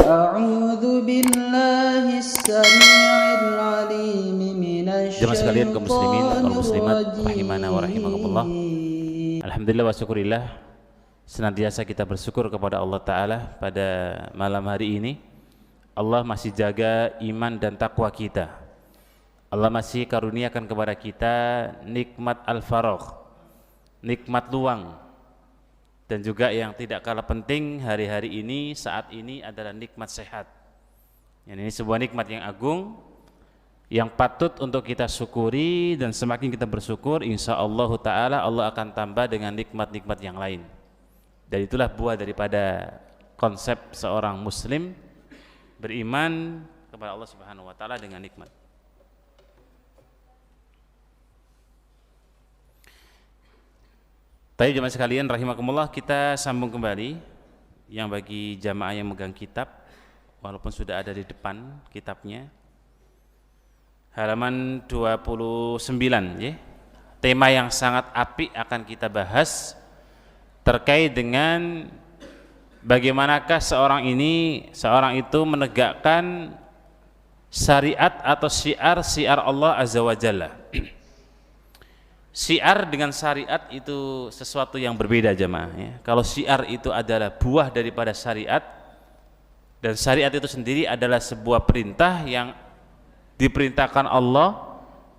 أعوذ بالله السميع العليم من Jemaah sekalian kaum muslimin الشيطان wal muslimat rahimana wa rahimakumullah. الرجيم. Alhamdulillah wa syukurillah, senantiasa kita bersyukur kepada Allah Ta'ala pada malam hari ini. Allah masih jaga iman dan takwa kita. Allah masih karuniakan kepada kita nikmat al-faragh, nikmat luang. Dan juga yang tidak kalah penting hari-hari ini, saat ini adalah nikmat sehat. Yang ini sebuah nikmat yang agung, yang patut untuk kita syukuri, dan semakin kita bersyukur, insya Allah Ta'ala Allah akan tambah dengan nikmat-nikmat yang lain. Dan itulah buah daripada konsep seorang muslim beriman kepada Allah Subhanahu wa Ta'ala dengan nikmat. Baik jemaah sekalian rahimakumullah, kita sambung kembali. Yang bagi jamaah yang megang kitab, walaupun sudah ada di depan kitabnya, halaman 29 ya. Tema yang sangat apik akan kita bahas terkait dengan bagaimanakah seorang itu menegakkan syariat atau syiar Allah Azza wa Jalla. Syiar dengan syariat itu sesuatu yang berbeda jemaah ya. Kalau syiar itu adalah buah daripada syariat, dan syariat itu sendiri adalah sebuah perintah yang diperintahkan Allah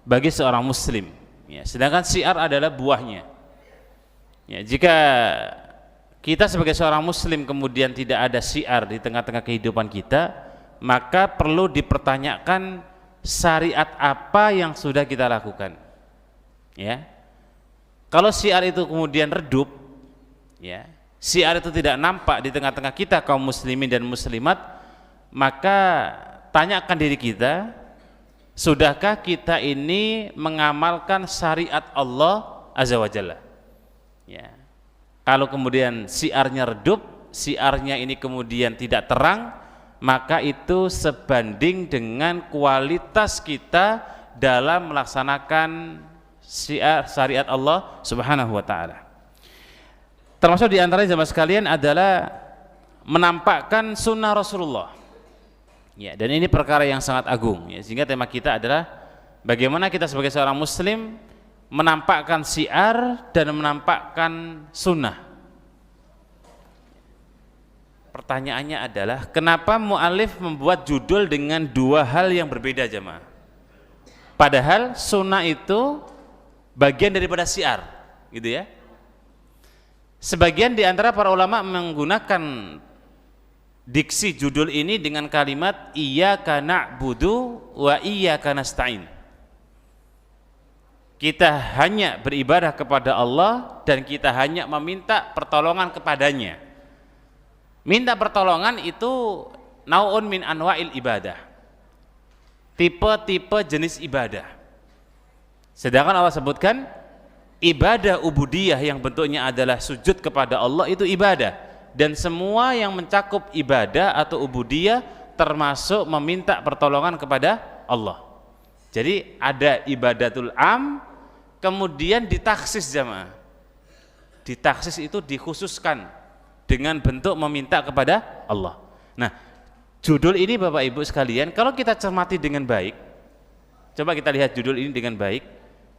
bagi seorang muslim ya. Sedangkan syiar adalah buahnya ya. Jika kita sebagai seorang muslim kemudian tidak ada syiar di tengah-tengah kehidupan kita, maka perlu dipertanyakan syariat apa yang sudah kita lakukan ya. Kalau syiar itu kemudian redup ya, syiar itu tidak nampak di tengah-tengah kita kaum muslimin dan muslimat, maka tanyakan diri kita, sudahkah kita ini mengamalkan syariat Allah Azza wa Jalla ya. Kalau kemudian syiarnya redup, syiarnya ini kemudian tidak terang, maka itu sebanding dengan kualitas kita dalam melaksanakan syiar syariat Allah Subhanahu wa Ta'ala. Termasuk di antara jemaah sekalian adalah menampakkan sunnah Rasulullah ya, dan ini perkara yang sangat agung ya, sehingga tema kita adalah bagaimana kita sebagai seorang muslim menampakkan syiar dan menampakkan sunnah. Pertanyaannya adalah, kenapa mu'alif membuat judul dengan dua hal yang berbeda jemaah? Padahal sunnah itu bagian daripada syiar, gitu ya. Sebagian di antara para ulama menggunakan diksi judul ini dengan kalimat iyyaka na'budu wa iyyaka nasta'in. Kita hanya beribadah kepada Allah dan kita hanya meminta pertolongan kepadanya. Minta pertolongan itu nau'un min anwa'il ibadah, tipe-tipe jenis ibadah. Sedangkan Allah sebutkan ibadah ubudiyah yang bentuknya adalah sujud kepada Allah itu ibadah, dan semua yang mencakup ibadah atau ubudiyah termasuk meminta pertolongan kepada Allah. Jadi ada ibadatul am, kemudian ditaksis jamaah. Ditaksis itu dikhususkan dengan bentuk meminta kepada Allah. Nah, judul ini Bapak Ibu sekalian, kalau kita cermati dengan baik, coba kita lihat judul ini dengan baik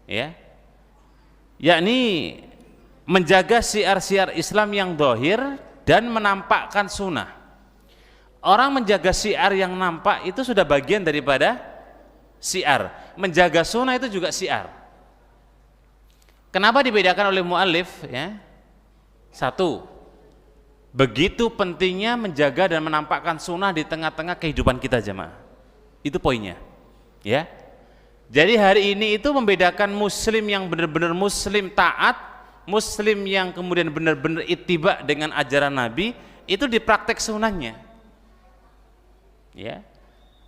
ya, yakni menjaga syiar-syiar Islam yang dohir dan menampakkan sunnah. Orang menjaga syiar yang nampak itu sudah bagian daripada syiar. Menjaga sunnah itu juga syiar. Kenapa dibedakan oleh mu'alif ya? Satu, begitu pentingnya menjaga dan menampakkan sunnah di tengah-tengah kehidupan kita jemaah. Itu poinnya ya. Jadi hari ini itu membedakan muslim yang benar-benar muslim taat, muslim yang kemudian benar-benar ittiba dengan ajaran Nabi, itu di praktek sunnahnya ya.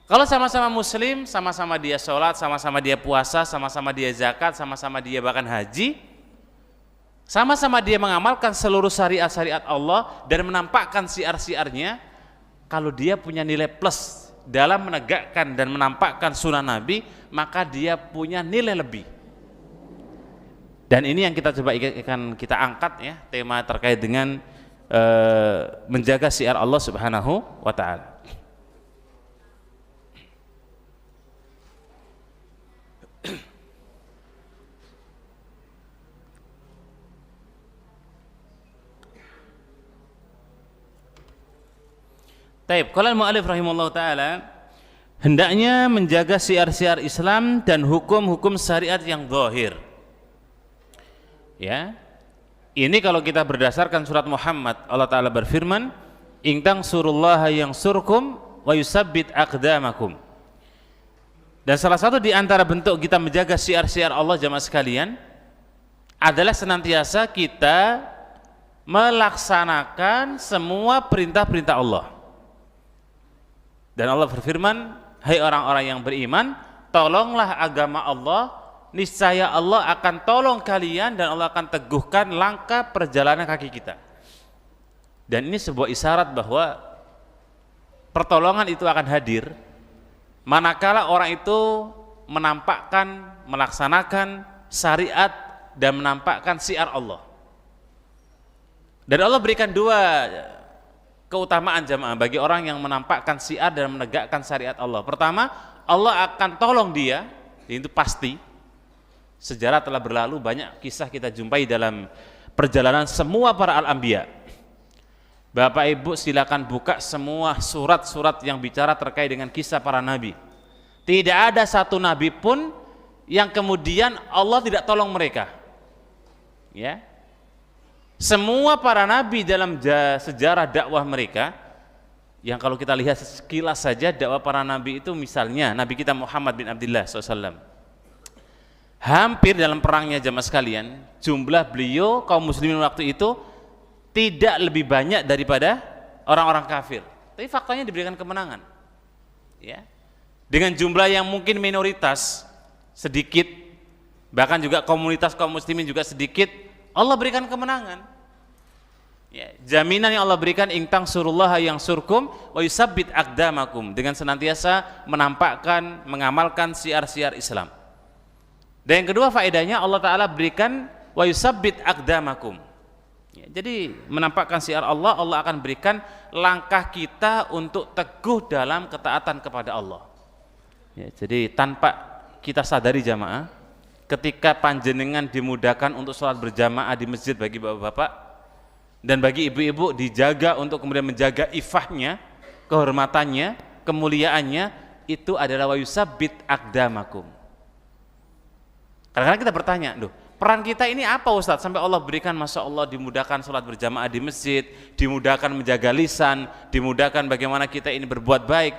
Kalau sama-sama muslim, sama-sama dia sholat, sama-sama dia puasa, sama-sama dia zakat, sama-sama dia bahkan haji, sama-sama dia mengamalkan seluruh syariat-syariat Allah dan menampakkan syiar-syiarnya, kalau dia punya nilai plus dalam menegakkan dan menampakkan sunnah Nabi, maka dia punya nilai lebih. Dan ini yang kita coba akan kita angkat ya, tema terkait dengan menjaga syiar Allah Subhanahu wa taala. Taib, qala al-mu'allif rahimahullah taala, hendaknya menjaga syiar-syiar Islam dan hukum-hukum syariat yang zahir. Ya. Ini kalau kita berdasarkan surat Muhammad, Allah taala berfirman, "In tansurullaha yansurkum wa yusabbit aqdamakum." Dan salah satu di antara bentuk kita menjaga syiar-syiar Allah jamaah sekalian adalah senantiasa kita melaksanakan semua perintah-perintah Allah. Dan Allah berfirman, "Hai orang-orang yang beriman, tolonglah agama Allah, niscaya Allah akan tolong kalian dan Allah akan teguhkan langkah perjalanan kaki kita." Dan ini sebuah isyarat bahwa pertolongan itu akan hadir manakala orang itu menampakkan, melaksanakan syariat dan menampakkan syiar Allah. Dan Allah berikan dua keutamaan jamaah bagi orang yang menampakkan syiar dan menegakkan syariat Allah. Pertama, Allah akan tolong dia, itu pasti. Sejarah telah berlalu, banyak kisah kita jumpai dalam perjalanan semua para al-anbiya. Bapak Ibu silakan buka semua surat-surat yang bicara terkait dengan kisah para nabi. Tidak ada satu nabi pun yang kemudian Allah tidak tolong mereka. Ya. Semua para nabi dalam sejarah dakwah mereka, yang kalau kita lihat sekilas saja dakwah para nabi itu, misalnya Nabi kita Muhammad bin Abdullah SAW, hampir dalam perangnya jamaah sekalian, jumlah beliau kaum muslimin waktu itu tidak lebih banyak daripada orang-orang kafir, tapi faktanya diberikan kemenangan. Ya. Dengan jumlah yang mungkin minoritas sedikit, bahkan juga komunitas kaum muslimin juga sedikit, Allah berikan kemenangan. Ya, jaminan yang Allah berikan, in tansurullaha yansurkum wa yusabbit aqdamakum, dengan senantiasa menampakkan, mengamalkan syiar-syiar Islam. Dan yang kedua faedahnya, Allah taala berikan wa yusabbit aqdamakum. Ya, jadi menampakkan syiar Allah, Allah akan berikan langkah kita untuk teguh dalam ketaatan kepada Allah. Ya, jadi tanpa kita sadari jamaah, ketika panjenengan dimudahkan untuk sholat berjamaah di masjid bagi bapak-bapak dan bagi ibu-ibu, dijaga untuk kemudian menjaga ifahnya, kehormatannya, kemuliaannya, itu adalah wa yusabbit aqdamakum. Kadang-kadang kita bertanya, loh, peran kita ini apa Ustadz? Sampai Allah berikan, Masya Allah, dimudahkan sholat berjamaah di masjid, dimudahkan menjaga lisan, dimudahkan bagaimana kita ini berbuat baik.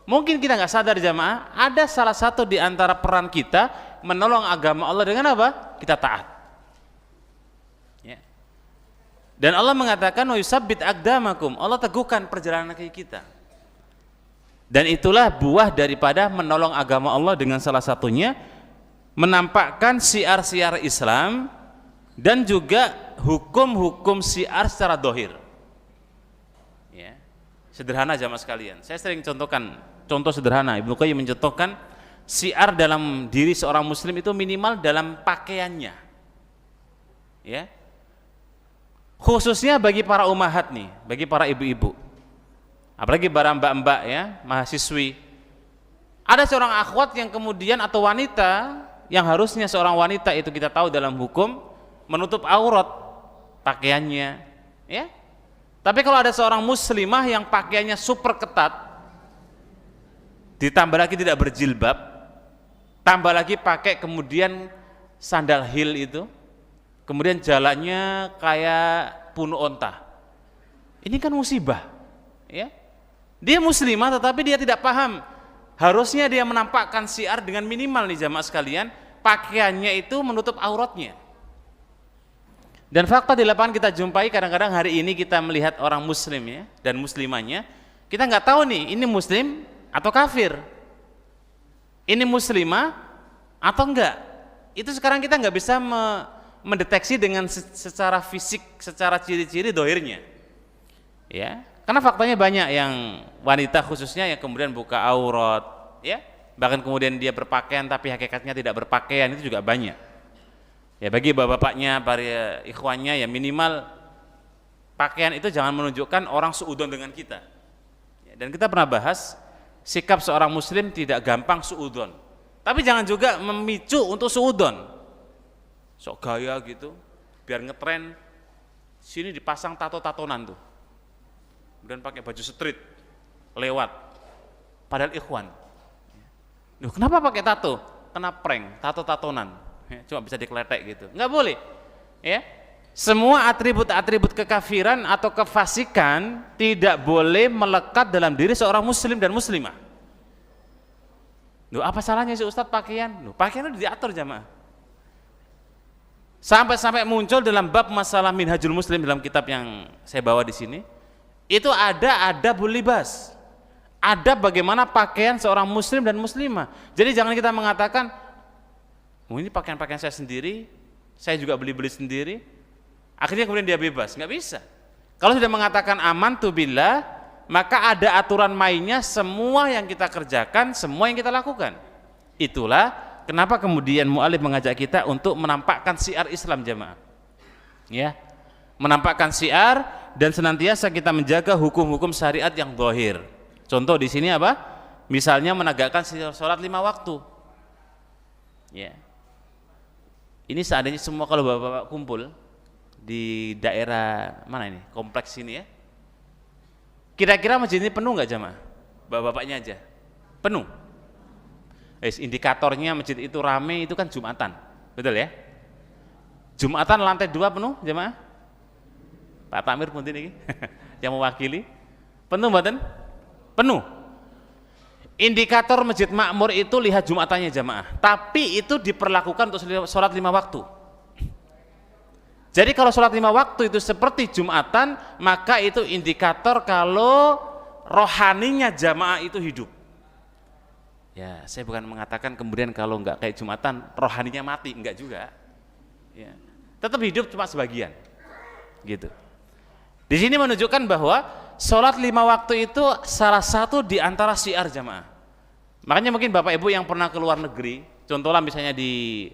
Mungkin kita nggak sadar jamaah, ada salah satu di antara peran kita menolong agama Allah dengan apa? Kita taat. Ya. Dan Allah mengatakan wa yusabbit aqdamakum, Allah teguhkan perjalanan kaki kita. Dan itulah buah daripada menolong agama Allah, dengan salah satunya menampakkan syiar-syiar Islam dan juga hukum-hukum syiar secara zahir. Ya. Sederhana jamaah sekalian, saya sering contohkan contoh sederhana. Ibnu Qayyim mencontohkan syiar dalam diri seorang muslim itu minimal dalam pakaiannya. Ya. Khususnya bagi para ummahat nih, bagi para ibu-ibu. Apalagi para mbak-mbak ya, mahasiswi. Ada seorang akhwat yang kemudian, atau wanita yang harusnya seorang wanita itu kita tahu dalam hukum menutup aurat pakaiannya, ya. Tapi kalau ada seorang muslimah yang pakaiannya super ketat, ditambah lagi tidak berjilbab, tambah lagi pakai kemudian sandal heel itu, kemudian jalannya kayak punuk onta, ini kan musibah, ya. Dia muslimah tetapi dia tidak paham. Harusnya dia menampakkan syiar dengan minimal nih jamaah sekalian, pakaiannya itu menutup auratnya. Dan fakta di lapangan kita jumpai, kadang-kadang hari ini kita melihat orang muslim ya dan muslimahnya, kita nggak tahu nih ini muslim atau kafir, ini muslimah atau enggak. Itu sekarang kita nggak bisa mendeteksi dengan secara fisik, secara ciri-ciri dohirnya, ya. Karena faktanya banyak yang wanita khususnya yang kemudian buka aurat, ya, bahkan kemudian dia berpakaian tapi hakikatnya tidak berpakaian, itu juga banyak. Ya, bagi bapak-bapaknya, para ikhwannya, ya minimal pakaian itu jangan menunjukkan orang suudon dengan kita. Dan kita pernah bahas sikap seorang muslim tidak gampang suudon, tapi jangan juga memicu untuk suudon. Sok gaya gitu, biar ngetren. Sini dipasang tato-tatonan tuh, kemudian pakai baju street lewat, padahal ikhwan. Loh, kenapa pakai tato? Kena prank, tato-tatonan, cuma bisa dikeletek gitu. Nggak boleh, ya. Semua atribut-atribut kekafiran atau kefasikan tidak boleh melekat dalam diri seorang muslim dan muslimah. Loh, apa salahnya sih Ustadz pakaian? Loh, pakaian itu diatur jamaah. Sampai muncul dalam bab masalah Minhajul Muslim dalam kitab yang saya bawa di sini, itu ada adabul libas. Ada bagaimana pakaian seorang muslim dan muslimah. Jadi jangan kita mengatakan, oh, ini pakaian-pakaian saya sendiri, saya juga beli-beli sendiri, akhirnya kemudian dia bebas. Nggak bisa. Kalau sudah mengatakan amantu billah, maka ada aturan mainnya, semua yang kita kerjakan, semua yang kita lakukan. Itulah kenapa kemudian mu'alif mengajak kita untuk menampakkan syiar Islam jamaah. Ya, menampakkan syiar dan senantiasa kita menjaga hukum-hukum syariat yang zahir. Contoh di sini apa? Misalnya menegakkan sholat 5 waktu. Ya. Ini seandainya semua kalau bapak-bapak kumpul di daerah mana ini? Kompleks ini ya. Kira-kira masjid ini penuh nggak jamaah? Bapak-bapaknya aja. Penuh. Indikatornya masjid itu rame itu kan Jumatan. Betul ya? Jumatan lantai 2 penuh jamaah? Pak Tamir pun ini yang mewakili. Penuh mboten? Penuh. Indikator masjid makmur itu lihat Jumatannya jamaah, tapi itu diperlakukan untuk sholat 5 waktu. Jadi kalau sholat 5 waktu itu seperti Jumatan, maka itu indikator kalau rohaninya jamaah itu hidup. Ya, saya bukan mengatakan kemudian kalau enggak kayak Jumatan rohaninya mati, enggak juga. Ya, tetap hidup cuma sebagian. Gitu. Di sini menunjukkan bahwa sholat 5 waktu itu salah satu di antara syiar jamaah. Makanya mungkin bapak ibu yang pernah ke luar negeri, contohnya misalnya di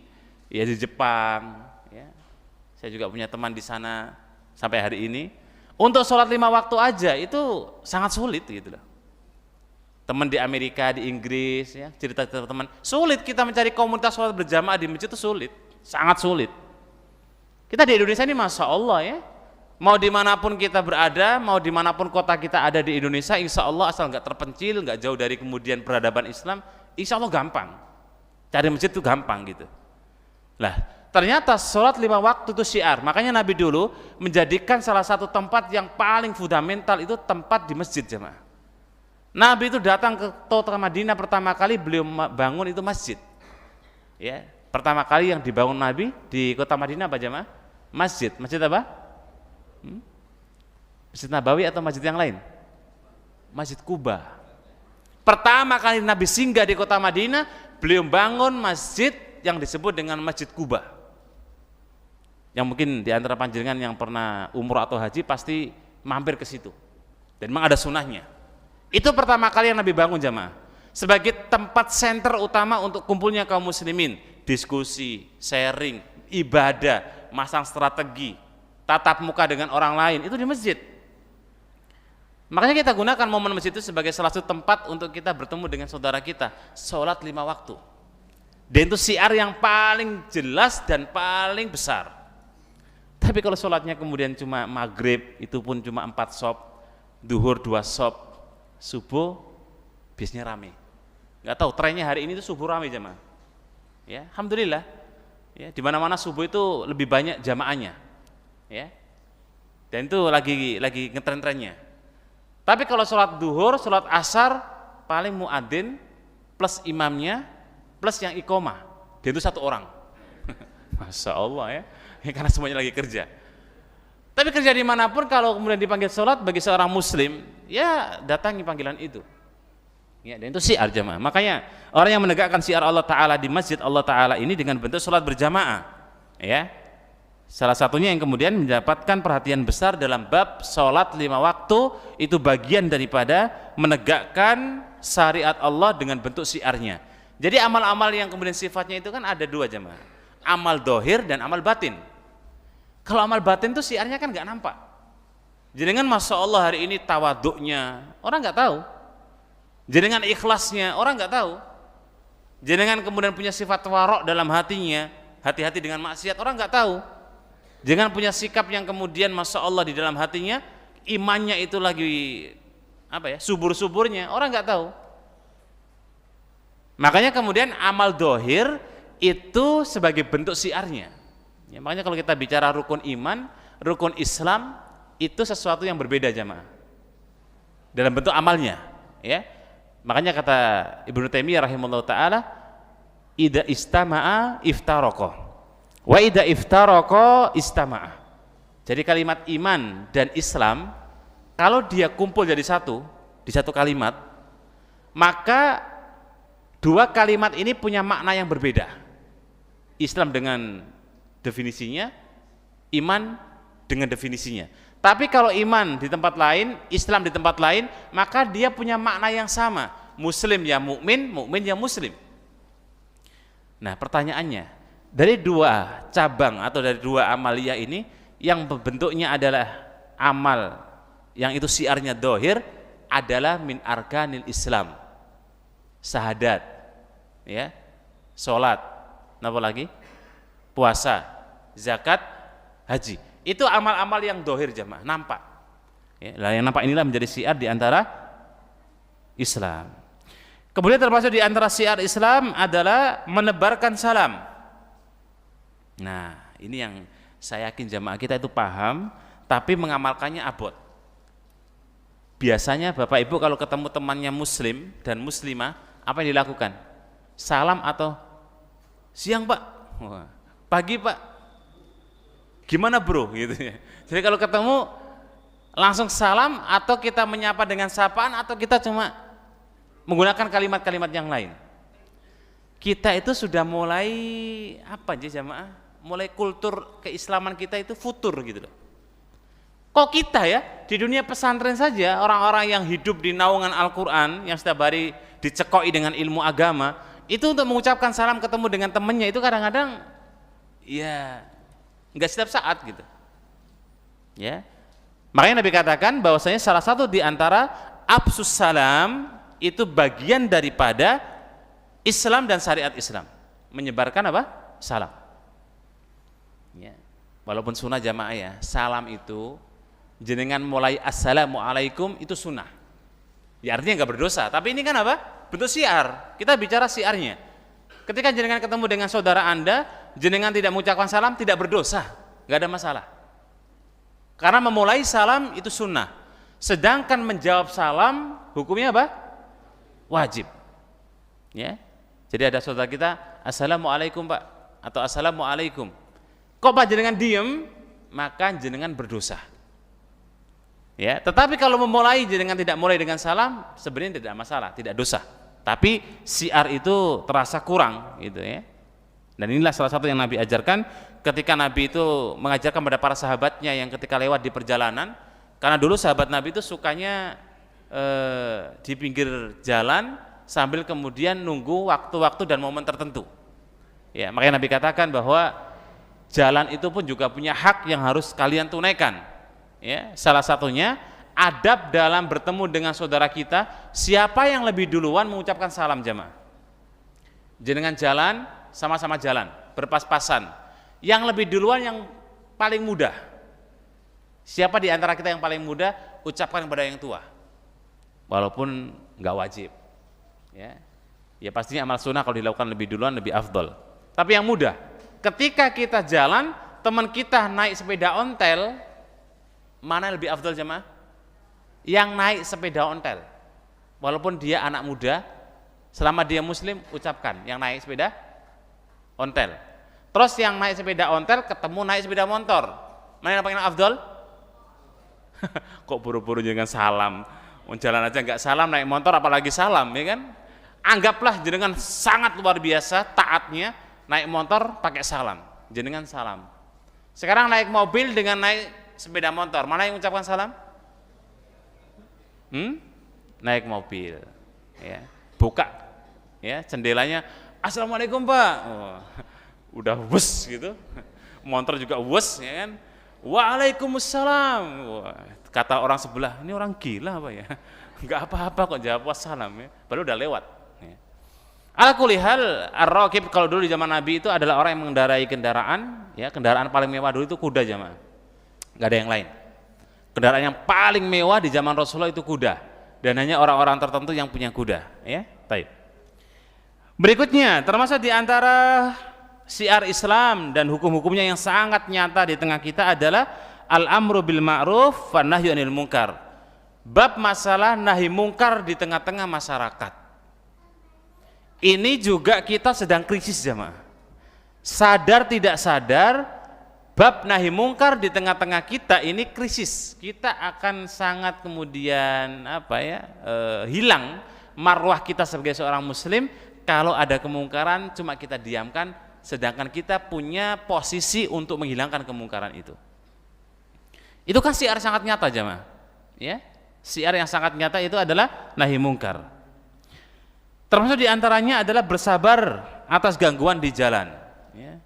Jepang, ya. Saya juga punya teman di sana sampai hari ini. Untuk sholat 5 waktu aja itu sangat sulit gitu loh. Teman di Amerika, di Inggris, ya, cerita teman, sulit kita mencari komunitas sholat berjamaah di masjid itu sulit, sangat sulit. Kita di Indonesia ini masya Allah ya. Mau dimanapun kita berada, mau dimanapun kota kita ada di Indonesia, insya Allah asal nggak terpencil, nggak jauh dari kemudian peradaban Islam, insya Allah gampang. Cari masjid itu gampang gitu. Lah, ternyata sholat 5 waktu itu syiar. Makanya Nabi dulu menjadikan salah satu tempat yang paling fundamental itu tempat di masjid jemaah. Nabi itu datang ke kota Madinah pertama kali beliau bangun itu masjid. Ya, pertama kali yang dibangun Nabi di kota Madinah apa jemaah? Masjid. Masjid apa? Masjid Nabawi atau masjid yang lain? Masjid Kuba. Pertama kali Nabi singgah di kota Madinah, beliau bangun masjid yang disebut dengan Masjid Kuba. Yang mungkin di antara panjenengan yang pernah umrah atau haji pasti mampir ke situ. Dan memang ada sunahnya. Itu pertama kali yang Nabi bangun jamaah. Sebagai tempat center utama untuk kumpulnya kaum muslimin, diskusi, sharing, ibadah, masang strategi, tatap muka dengan orang lain, itu di masjid. Makanya kita gunakan momen masjid itu sebagai salah satu tempat untuk kita bertemu dengan saudara kita, sholat 5 waktu. Dan itu syiar yang paling jelas dan paling besar. Tapi kalau sholatnya kemudian cuma maghrib, itu pun cuma 4 shop, duhur 2 shop, subuh biasanya rame. Nggak tahu trennya hari ini itu subuh rame jamaah. Ya, alhamdulillah. Ya, di mana-mana subuh itu lebih banyak jamaahnya. Ya. Dan itu lagi ngetren-trennya. Tapi kalau sholat duhur, sholat asar paling muadzin plus imamnya plus yang iqomah, dia itu 1 orang. Masya Allah ya, karena semuanya lagi kerja. Tapi kerja dimanapun kalau kemudian dipanggil sholat bagi seorang muslim, ya datangi panggilan itu. Ya, dan itu syiar jamaah. Makanya orang yang menegakkan syiar Allah Ta'ala di masjid Allah Ta'ala ini dengan bentuk sholat berjamaah, ya, salah satunya yang kemudian mendapatkan perhatian besar dalam bab sholat 5 waktu, itu bagian daripada menegakkan syariat Allah dengan bentuk syiarnya. Jadi amal-amal yang kemudian sifatnya itu kan ada 2 jamaah, amal dohir dan amal batin. Kalau amal batin itu syiarnya kan nggak nampak. Jenengan Masya Allah hari ini tawaduknya, orang nggak tahu. Jenengan ikhlasnya, orang nggak tahu. Jenengan kemudian punya sifat warok dalam hatinya, hati-hati dengan maksiat, orang nggak tahu. Jangan punya sikap yang kemudian Masya Allah di dalam hatinya, imannya itu lagi subur-suburnya, orang nggak tahu. Makanya kemudian amal dohir itu sebagai bentuk syiarnya. Ya, makanya kalau kita bicara rukun iman, rukun Islam itu sesuatu yang berbeda jamaah dalam bentuk amalnya. Ya, makanya kata Ibnu Taimiyah rahimahullah taala, ida istama'a iftaraqah, wa ida iftaraqah istama'a. Jadi kalimat iman dan Islam kalau dia kumpul jadi satu di satu kalimat, maka dua kalimat ini punya makna yang berbeda. Islam dengan definisinya, iman dengan definisinya. Tapi kalau iman di tempat lain, Islam di tempat lain, maka dia punya makna yang sama. Muslim ya mukmin, mukmin ya muslim. Nah, pertanyaannya, dari dua cabang atau dari dua amaliyah ini yang bentuknya adalah amal yang itu syiarnya dohir adalah min arkanil Islam. Syahadat, ya, sholat, apa lagi? Puasa, zakat, haji. Itu amal-amal yang dohir jamaah, nampak. Ya, yang nampak inilah menjadi syiar di antara Islam. Kemudian termasuk di antara syiar Islam adalah menebarkan salam. Nah, ini yang saya yakin jamaah kita itu paham, tapi mengamalkannya abot. Biasanya Bapak Ibu kalau ketemu temannya muslim dan muslimah, apa yang dilakukan? Salam atau siang Pak? Pagi Pak? Gimana bro? Gitu ya. Jadi kalau ketemu langsung salam atau kita menyapa dengan sapaan atau kita cuma menggunakan kalimat-kalimat yang lain. Kita itu sudah mulai apa aja jamaah? Mulai kultur keislaman kita itu futur gitu loh. Kok kita ya di dunia pesantren saja orang-orang yang hidup di naungan Al-Quran yang setiap hari dicekoi dengan ilmu agama itu untuk mengucapkan salam ketemu dengan temannya itu kadang-kadang ya nggak setiap saat gitu. Ya, makanya Nabi katakan bahwasanya salah satu di antara absus salam itu bagian daripada Islam dan syariat Islam, menyebarkan apa? Salam. Ya, walaupun sunnah jamaah ya, salam itu jenengan mulai assalamualaikum itu sunnah. Ya artinya nggak berdosa, tapi ini kan apa? Bentuk syiar. Kita bicara syiarnya. Ketika jenengan ketemu dengan saudara Anda, jenengan tidak mengucapkan salam tidak berdosa, nggak ada masalah. Karena memulai salam itu sunnah. Sedangkan menjawab salam hukumnya apa? Wajib. Ya. Jadi ada saudara kita, assalamualaikum Pak atau assalamualaikum. Kok Pak jenengan diem, maka jenengan berdosa. Ya. Tetapi kalau memulai jenengan tidak mulai dengan salam, sebenarnya tidak masalah, tidak dosa. Tapi syiar itu terasa kurang gitu ya. Dan inilah salah satu yang Nabi ajarkan ketika Nabi itu mengajarkan kepada para sahabatnya yang ketika lewat di perjalanan, karena dulu sahabat Nabi itu sukanya di pinggir jalan sambil kemudian nunggu waktu-waktu dan momen tertentu. Ya, makanya Nabi katakan bahwa jalan itu pun juga punya hak yang harus kalian tunaikan. Ya, salah satunya adab dalam bertemu dengan saudara kita, siapa yang lebih duluan mengucapkan salam jamaah. Jenengan jalan, sama-sama jalan, berpas-pasan. Yang lebih duluan yang paling mudah. Siapa di antara kita yang paling mudah, ucapkan kepada yang tua. Walaupun nggak wajib. Ya. Ya pastinya amal sunnah kalau dilakukan lebih duluan lebih afdol. Tapi yang mudah, ketika kita jalan, teman kita naik sepeda ontel, mana yang lebih afdol jemaah? Yang naik sepeda ontel, walaupun dia anak muda, selama dia muslim ucapkan yang naik sepeda ontel. Terus yang naik sepeda ontel ketemu naik sepeda motor, mana yang paling afdol? Kok buru-buru jangan salam, jalan aja nggak salam, naik motor apalagi salam, ya kan? Anggaplah jenengan sangat luar biasa taatnya, naik motor pakai salam, jenengan salam. Sekarang naik mobil dengan naik sepeda motor, mana yang ucapkan salam? Naik mobil, ya, buka, ya, jendelanya, assalamualaikum Pak, udah wes gitu, motor juga wes, ya kan, Waalaikumsalam. Wah, kata orang sebelah, ini orang gila apa ya? Enggak apa-apa kok jawab wassalam ya. Padahal udah lewat. Ya. Ala kulli hal, ar-raqib kalau dulu di zaman Nabi itu adalah orang yang mengendarai kendaraan, ya, kendaraan paling mewah dulu itu kuda jamaah. Enggak ada yang lain. Kendaraan yang paling mewah di zaman Rasulullah itu kuda, dan hanya orang-orang tertentu yang punya kuda, ya. Baik. Berikutnya, termasuk di antara syiar Islam dan hukum-hukumnya yang sangat nyata di tengah kita adalah al-amru bil ma'ruf wa nahyu 'anil munkar. Bab masalah nahi mungkar di tengah-tengah masyarakat. Ini juga kita sedang krisis jamaah. Sadar tidak sadar, bab nahi mungkar di tengah-tengah kita ini krisis. Kita akan sangat kemudian hilang marwah kita sebagai seorang muslim kalau ada kemungkaran cuma kita diamkan, sedangkan kita punya posisi untuk menghilangkan kemungkaran itu. Itu kan syiar sangat nyata jamaah. Ya, syiar yang sangat nyata itu adalah nahi mungkar. Termasuk diantaranya adalah bersabar atas gangguan di jalan. Ya.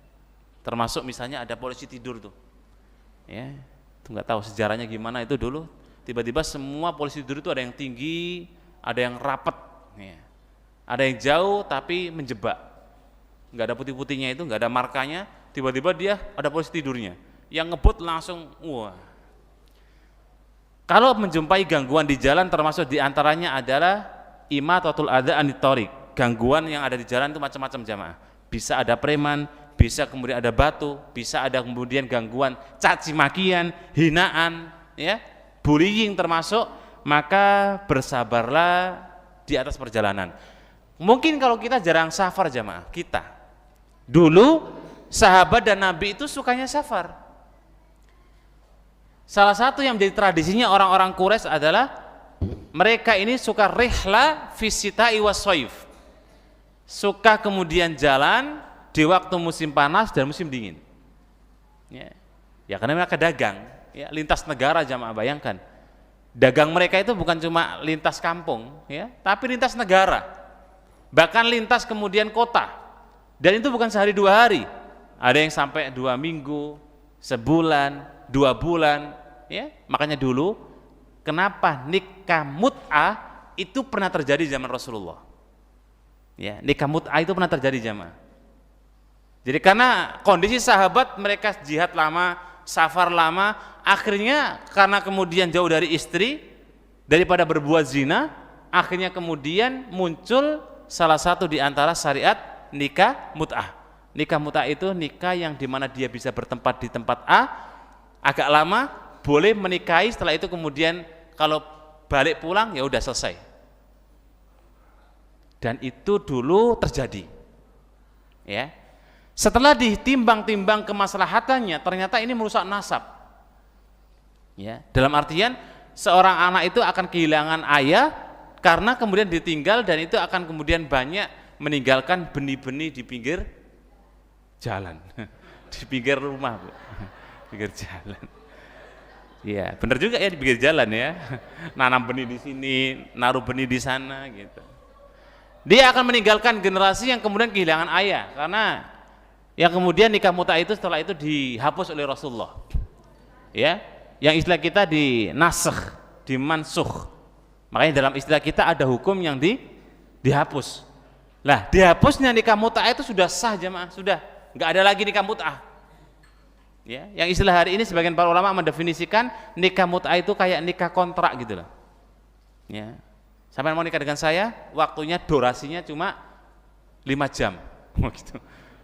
Termasuk misalnya ada polisi tidur tuh, ya, itu nggak tahu sejarahnya gimana itu dulu. Tiba-tiba semua polisi tidur itu ada yang tinggi, ada yang rapat, ya. Ada yang jauh tapi menjebak, nggak ada putih-putihnya itu, nggak ada markanya. Tiba-tiba dia ada polisi tidurnya, yang ngebut langsung, wah. Kalau menjumpai gangguan di jalan, termasuk diantaranya adalah imatatul adza anit thoriq. Gangguan yang ada di jalan itu macam-macam jamaah. Bisa ada preman, bisa kemudian ada batu, bisa ada kemudian gangguan caci makian, hinaan, ya, bullying termasuk. Maka bersabarlah di atas perjalanan. Mungkin kalau kita jarang safar jamaah, kita dulu sahabat dan Nabi itu sukanya safar. Salah satu yang menjadi tradisinya orang-orang Quraisy adalah mereka ini suka rihla fisita'i wassoif, suka kemudian jalan di waktu musim panas dan musim dingin. Ya karena mereka dagang, ya, lintas negara jamaah, bayangkan. Dagang mereka itu bukan cuma lintas kampung, ya, tapi lintas negara. Bahkan lintas kemudian kota. Dan itu bukan sehari 2 hari. Ada yang sampai 2 minggu, sebulan, 2 bulan, ya. Makanya dulu kenapa nikah mut'ah itu pernah terjadi di zaman Rasulullah. Ya, nikah mut'ah itu pernah terjadi jamaah. Jadi karena kondisi sahabat mereka jihad lama, safar lama, akhirnya karena kemudian jauh dari istri, daripada berbuat zina, akhirnya kemudian muncul salah satu di antara syariat nikah mut'ah. Nikah mut'ah itu nikah yang dimana dia bisa bertempat di tempat A agak lama, boleh menikahi, setelah itu kemudian kalau balik pulang ya udah selesai. Dan itu dulu terjadi. Ya. Setelah ditimbang-timbang kemaslahatannya, ternyata ini merusak nasab. Ya, dalam artian seorang anak itu akan kehilangan ayah karena kemudian ditinggal, dan itu akan kemudian banyak meninggalkan benih-benih di pinggir jalan, di pinggir rumah, Bu. Pinggir jalan. Ya, benar juga ya, di pinggir jalan ya. Nanam benih di sini, naruh benih di sana gitu. Dia akan meninggalkan generasi yang kemudian kehilangan ayah, karena yang kemudian nikah mut'ah itu setelah itu dihapus oleh Rasulullah. Ya, yang istilah kita dinasakh, dimansukh. Makanya dalam istilah kita ada hukum yang dihapus. Lah, dihapusnya nikah mut'ah itu sudah sah jamaah, sudah nggak ada lagi nikah mut'ah. Ya, yang istilah hari ini sebagian para ulama mendefinisikan nikah mut'ah itu kayak nikah kontrak gitu loh. Ya. Sampai mau nikah dengan saya, waktunya durasinya cuma 5 jam. Gitu.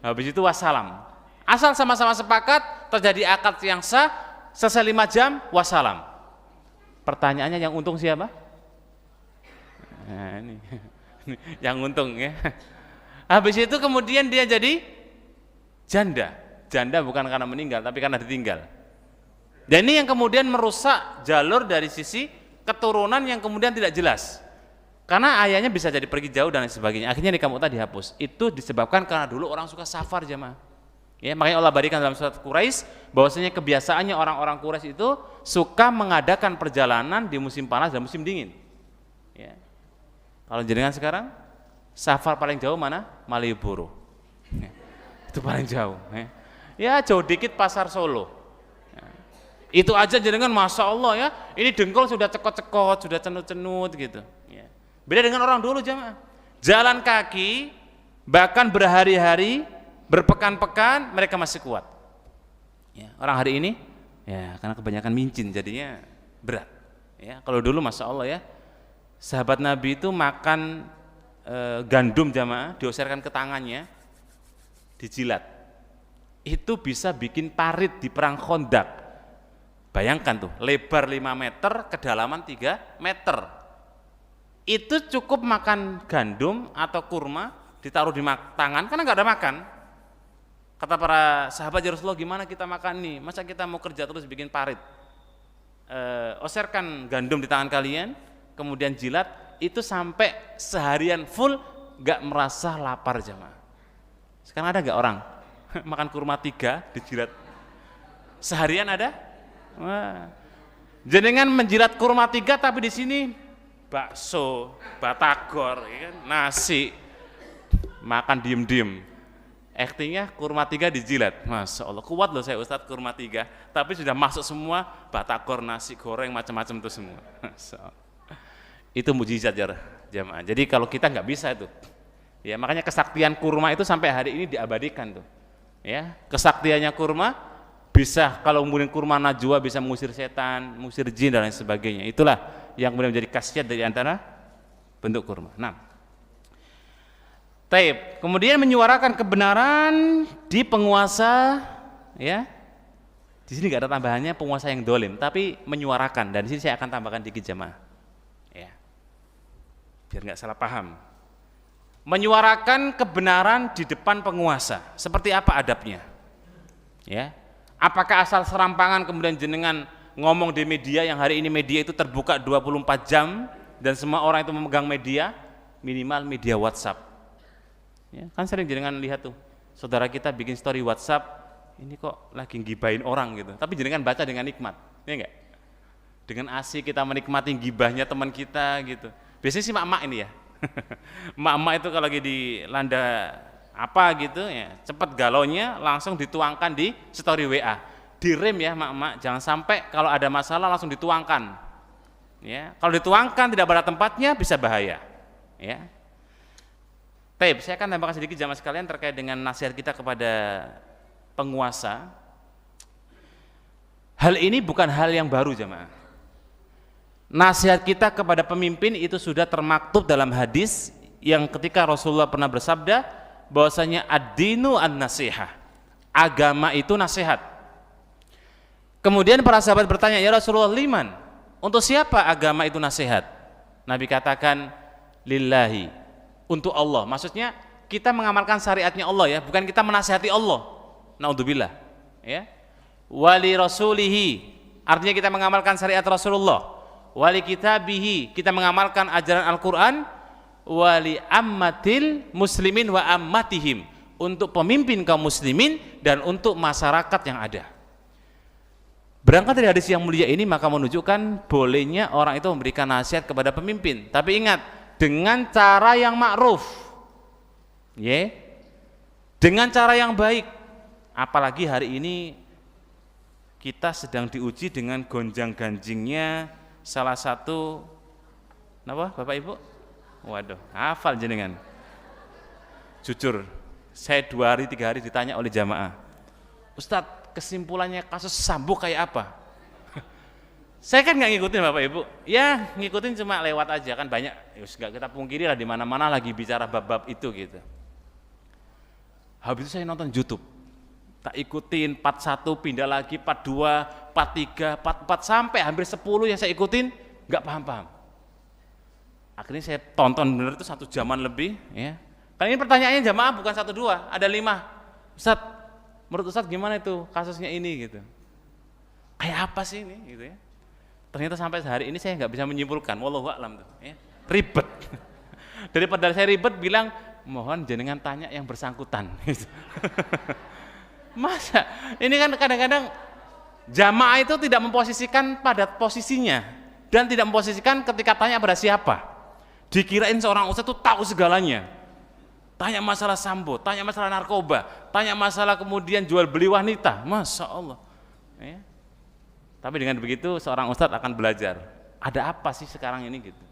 Habis itu wassalam. Asal sama-sama sepakat, terjadi akad yang sah, selesai 5 jam, wassalam. Pertanyaannya yang untung siapa? Nah, ini yang untung ya. Habis itu kemudian dia jadi janda. Janda bukan karena meninggal, tapi karena ditinggal. Dan ini yang kemudian merusak jalur dari sisi keturunan yang kemudian tidak jelas. Karena ayahnya bisa jadi pergi jauh dan lain sebagainya. Akhirnya nikah mut'ah dihapus. Itu disebabkan karena dulu orang suka safar jemaah. Ya, makanya Allah berikan dalam surat Quraisy bahwasanya kebiasaannya orang-orang Quraisy itu suka mengadakan perjalanan di musim panas dan musim dingin. Ya. Kalau jenengan sekarang safar paling jauh mana? Malioboro. Ya. Itu paling jauh. Ya, jauh dikit pasar Solo. Ya. Itu aja jenengan Masya Allah ya, ini dengkul sudah cekot-cekot, sudah cenut-cenut gitu ya. Beda dengan orang dulu jamaah, jalan kaki bahkan berhari-hari, berpekan-pekan mereka masih kuat ya. Orang hari ini ya karena kebanyakan mincin jadinya berat ya. Kalau dulu Masya Allah ya, sahabat Nabi itu makan gandum jamaah, diusirkan ke tangannya, dijilat, itu bisa bikin parit di perang Khandaq. Bayangkan tuh, lebar 5 meter, kedalaman 3 meter. Itu cukup makan gandum atau kurma, ditaruh di tangan, karena nggak ada makan. Kata para sahabat, ya Rasulullah gimana kita makan nih, masa kita mau kerja terus bikin parit? Oserkan gandum di tangan kalian, kemudian jilat, itu sampai seharian full nggak merasa lapar jamaah. Sekarang ada nggak orang makan kurma 3 dijilat seharian ada? Wah. Jenengan menjilat kurma 3 tapi di sini bakso, batagor, ya kan? Nasi, makan diem-diem. Aktingnya kurma 3 dijilat, Masya Allah, kuat loh saya Ustadz kurma 3, tapi sudah masuk semua batagor, nasi goreng, macam-macam itu semua. Masya Allah. Itu mujizat jamaah. Jadi kalau kita nggak bisa itu, ya makanya kesaktian kurma itu sampai hari ini diabadikan tuh. Ya, kesaktiannya kurma bisa, kalau kemudian kurma najwa bisa mengusir setan, mengusir jin dan lain sebagainya. Itulah yang kemudian menjadi khasiat dari antara bentuk kurma. Nah, taib. Kemudian menyuarakan kebenaran di penguasa, ya. Di sini nggak ada tambahannya penguasa yang dolim, tapi menyuarakan. Dan di sini saya akan tambahkan dikit jamaah, ya, biar nggak salah paham. Menyuarakan kebenaran di depan penguasa. Seperti apa adabnya? Ya. Apakah asal serampangan kemudian jenengan ngomong di media, yang hari ini media itu terbuka 24 jam dan semua orang itu memegang media, minimal media WhatsApp. Ya, kan sering jenengan lihat tuh, saudara kita bikin story WhatsApp, ini kok lagi ngibahin orang gitu, tapi jenengan baca dengan nikmat, ya enggak? Dengan asik kita menikmati gibahnya teman kita gitu. Biasanya sih mak-mak ini ya, mak-mak itu kalau lagi dilanda apa gitu ya, cepat galaunya langsung dituangkan di story WA, direm ya mak-mak, jangan sampai kalau ada masalah langsung dituangkan ya. Kalau dituangkan tidak pada tempatnya bisa bahaya ya. Baik, saya akan tambahkan sedikit jamaah sekalian terkait dengan nasihat kita kepada penguasa. Hal ini bukan hal yang baru jamaah. Nasihat kita kepada pemimpin itu sudah termaktub dalam hadis yang ketika Rasulullah pernah bersabda bahwasanya ad-dinu an-nasihah, agama itu nasihat. Kemudian para sahabat bertanya, ya Rasulullah, liman, untuk siapa agama itu nasihat? Nabi katakan lillahi, untuk Allah. Maksudnya kita mengamalkan syariatnya Allah ya, bukan kita menasihati Allah. Naudzubillah ya. Wali rasulihi, artinya kita mengamalkan syariat Rasulullah. Wali kitabihi, kita mengamalkan ajaran Al-Qur'an. Wali ammatil muslimin wa ammatihim, untuk pemimpin kaum muslimin dan untuk masyarakat yang ada. Berangkat dari hadis yang mulia ini maka menunjukkan bolehnya orang itu memberikan nasihat kepada pemimpin, tapi ingat dengan cara yang ma'ruf, ya, dengan cara yang baik. Apalagi hari ini kita sedang diuji dengan gonjang-ganjingnya salah satu apa Bapak Ibu? Waduh, hafal jenengan. Jujur, saya 2 hari 3 hari ditanya oleh jamaah, Ustadz kesimpulannya kasus Sambo kayak apa? Saya kan nggak ngikutin Bapak Ibu, ya ngikutin cuma lewat aja kan banyak. Yus nggak kita pungkiri lah di mana-mana lagi bicara bab-bab itu gitu. Habis itu saya nonton YouTube, tak ikutin part 1 pindah lagi part 2, part 3, part 4 sampai hampir 10 yang saya ikutin nggak paham-paham. Akhirnya saya tonton bener itu 1 jaman lebih ya. Kan ini pertanyaannya jamaah bukan 1 2, ada 5. Ustadz, menurut Ustadz gimana itu kasusnya ini gitu. Kayak apa sih ini gitu ya. Ternyata sampai hari ini saya nggak bisa menyimpulkan, wallahu a'lam tuh ya. Ribet. Daripada saya ribet bilang mohon jenengan tanya yang bersangkutan gitu. Masa ini kan kadang-kadang jamaah itu tidak memposisikan pada posisinya dan tidak memposisikan ketika tanya pada siapa. Dikirain seorang ustadz itu tahu segalanya. Tanya masalah Sambo, tanya masalah narkoba, tanya masalah kemudian jual beli wanita. Masya Allah ya. Tapi dengan begitu seorang ustadz akan belajar, ada apa sih sekarang ini gitu.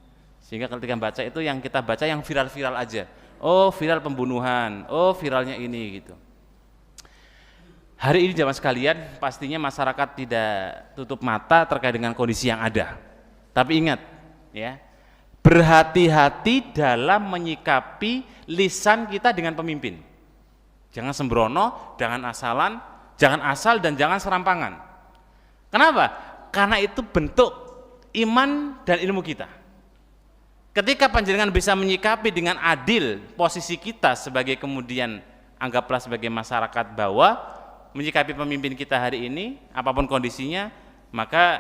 Sehingga ketika baca itu yang kita baca yang viral-viral aja. Oh, viral pembunuhan, oh viralnya ini gitu. Hari ini jamaah sekalian, pastinya masyarakat tidak tutup mata terkait dengan kondisi yang ada. Tapi ingat, ya, berhati-hati dalam menyikapi lisan kita dengan pemimpin. Jangan sembrono, jangan asalan, jangan asal dan jangan serampangan. Kenapa? Karena itu bentuk iman dan ilmu kita. Ketika panjenengan bisa menyikapi dengan adil posisi kita sebagai kemudian anggaplah sebagai masyarakat bawah, menyikapi pemimpin kita hari ini apapun kondisinya, maka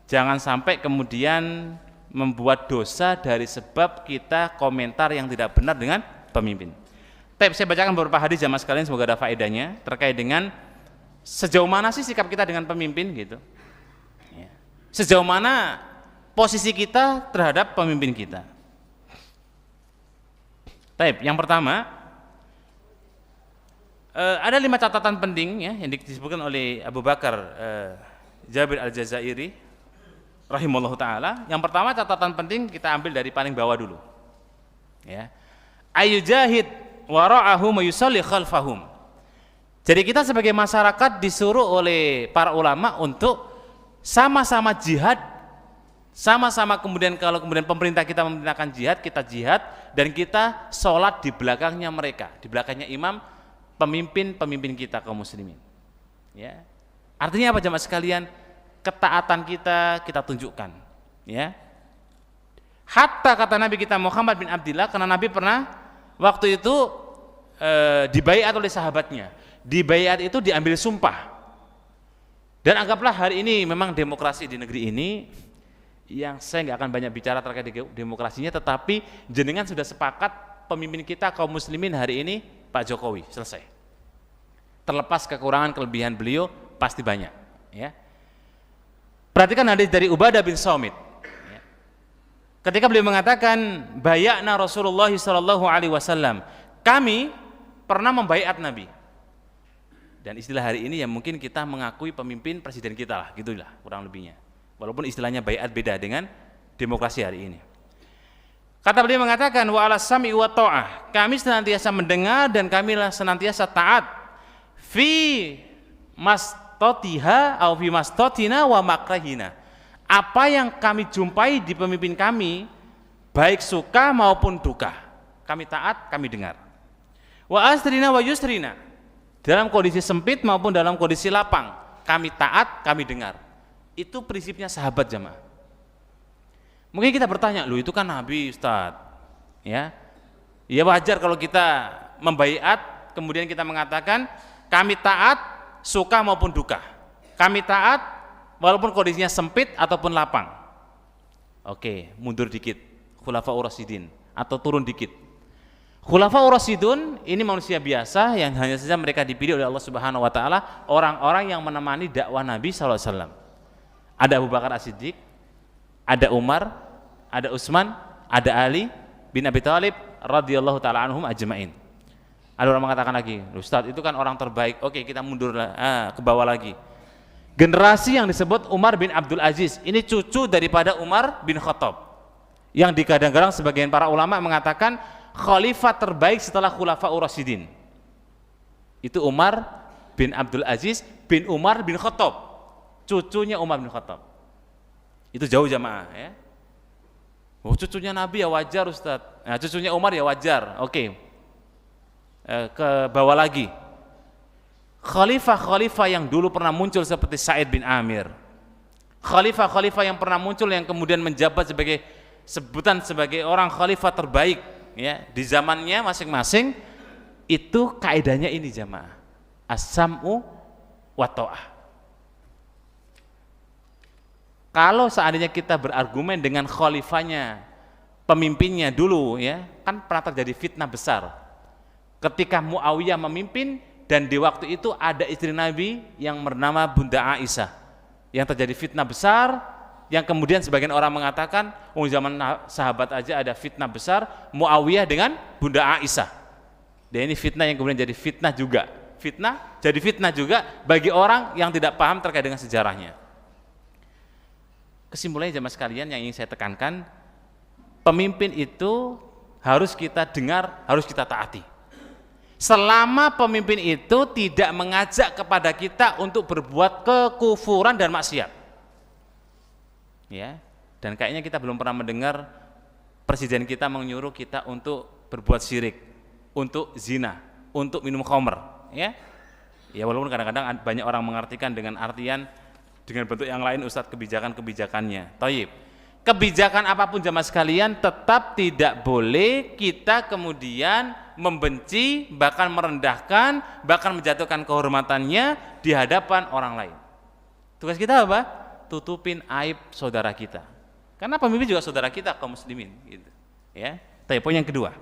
jangan sampai kemudian membuat dosa dari sebab kita komentar yang tidak benar dengan pemimpin. Tapi saya bacakan beberapa hadis jamaah sekalian, semoga ada faedahnya terkait dengan sejauh mana sih sikap kita dengan pemimpin gitu. Sejauh mana posisi kita terhadap pemimpin kita. Baik, yang pertama ada 5 catatan penting ya yang disebutkan oleh Abu Bakar Jabir Al-Jazairi rahimahullah taala. Yang pertama catatan penting kita ambil dari paling bawah dulu. Ya. Ayyujahid wara'ahum yusalli khalfahum. Jadi kita sebagai masyarakat disuruh oleh para ulama untuk sama-sama jihad, sama-sama kemudian kalau kemudian pemerintah kita memerintahkan jihad, kita jihad dan kita sholat di belakangnya mereka, di belakangnya imam, pemimpin kita kaum muslimin. Ya. Artinya apa jamaah sekalian? Ketaatan kita tunjukkan. Ya. Hatta kata Nabi kita Muhammad bin Abdillah, karena Nabi pernah waktu itu dibaiat oleh sahabatnya. Dibaiat itu diambil sumpah. Dan anggaplah hari ini memang demokrasi di negeri ini, yang saya nggak akan banyak bicara terkait demokrasinya, tetapi jenengan sudah sepakat pemimpin kita kaum muslimin hari ini Pak Jokowi, selesai. Terlepas kekurangan kelebihan beliau pasti banyak. Ya. Perhatikan hadis dari Ubadah bin Samit. Ya. Ketika beliau mengatakan bayakna Rasulullah SAW, kami pernah membaiat Nabi. Dan istilah hari ini yang mungkin kita mengakui pemimpin presiden kita lah, gitulah kurang lebihnya. Walaupun istilahnya baiat beda dengan demokrasi hari ini. Kata beliau mengatakan wa ala sami wa ta'ah, kami senantiasa mendengar dan kami senantiasa taat fi mastatiha au fi mastatina wa makrahina. Apa yang kami jumpai di pemimpin kami baik suka maupun duka, kami taat, kami dengar. Wa asrina wa yusrina, dalam kondisi sempit maupun dalam kondisi lapang, kami taat, kami dengar. Itu prinsipnya sahabat jamaah. Mungkin kita bertanya, loh itu kan Nabi Ustaz. Ya, ya wajar kalau kita membaiat, kemudian kita mengatakan kami taat, suka maupun duka. Kami taat, walaupun kondisinya sempit ataupun lapang. Oke, mundur dikit, Khulafaur Rasyidin, atau turun dikit. Khulafaur Rasyidun ini manusia biasa yang hanya saja mereka dipilih oleh Allah Subhanahu wa taala, orang-orang yang menemani dakwah Nabi sallallahu alaihi wasallam. Ada Abu Bakar As-Siddiq, ada Umar, ada Utsman, ada Ali bin Abi Thalib radhiyallahu taala anhum ajmain. Ada orang mengatakan lagi, Ustaz itu kan orang terbaik. Oke, kita mundur ke bawah lagi. Generasi yang disebut Umar bin Abdul Aziz, ini cucu daripada Umar bin Khattab. Yang dikadang-kadang sebagian para ulama mengatakan khalifah terbaik setelah Khulafaur Rasyidin. Itu Umar bin Abdul Aziz bin Umar bin Khattab, cucunya Umar bin Khattab. Itu jauh jamaah ya. Oh, cucunya Nabi ya wajar Ustaz. Nah, cucunya Umar ya wajar. Oke. Ke bawah lagi. Khalifah-khalifah yang dulu pernah muncul seperti Sa'id bin Amir. Khalifah-khalifah yang pernah muncul yang kemudian menjabat sebagai sebutan sebagai orang khalifah terbaik ya di zamannya masing-masing, itu kaidahnya ini jamaah. As-sam'u wa ta'ah. Kalau seandainya kita berargumen dengan khalifahnya, pemimpinnya dulu ya, kan pernah terjadi fitnah besar. Ketika Muawiyah memimpin dan di waktu itu ada istri Nabi yang bernama Bunda Aisyah. Yang terjadi fitnah besar yang kemudian sebagian orang mengatakan, zaman sahabat aja ada fitnah besar, Muawiyah dengan Bunda Aisyah. Dan ini fitnah yang kemudian jadi fitnah juga. Fitnah jadi fitnah juga bagi orang yang tidak paham terkait dengan sejarahnya. kesimpulannya jemaah sekalian yang ingin saya tekankan, pemimpin itu harus kita dengar, harus kita taati. Selama pemimpin itu tidak mengajak kepada kita untuk berbuat kekufuran dan maksiat. Ya, dan kayaknya kita belum pernah mendengar presiden kita menyuruh kita untuk berbuat syirik, untuk zina, untuk minum khamr, ya. Ya walaupun kadang-kadang banyak orang mengartikan dengan artian dengan bentuk yang lain Ustadz kebijakan-kebijakannya. Thayyib. Kebijakan apapun jamaah sekalian tetap tidak boleh kita kemudian membenci, bahkan merendahkan, bahkan menjatuhkan kehormatannya di hadapan orang lain. Tugas kita apa? Tutupin aib saudara kita. Karena pemimpin juga saudara kita kaum muslimin gitu. Ya. Tapi poin yang kedua.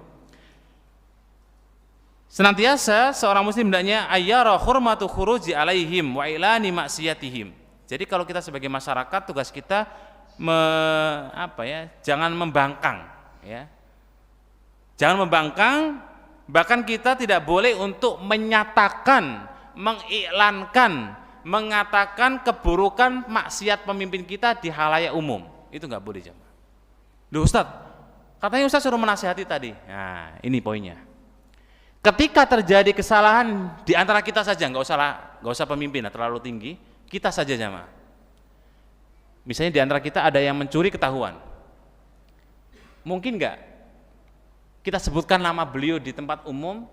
Senantiasa seorang muslim hendaknya ayyara hurmatu khuruji alaihim wa ilani maksiyatihim. Jadi kalau kita sebagai masyarakat tugas kita jangan membangkang, ya. Jangan membangkang, bahkan kita tidak boleh untuk menyatakan, mengiklankan, mengatakan keburukan maksiat pemimpin kita di halayak umum. Itu nggak boleh jemaah. Loh Ustaz, katanya Ustaz suruh menasihati tadi. Nah, ini poinnya. Ketika terjadi kesalahan di antara kita saja, nggak usah pemimpin terlalu tinggi, kita saja jemaah. Misalnya di antara kita ada yang mencuri ketahuan, mungkin nggak kita sebutkan nama beliau di tempat umum,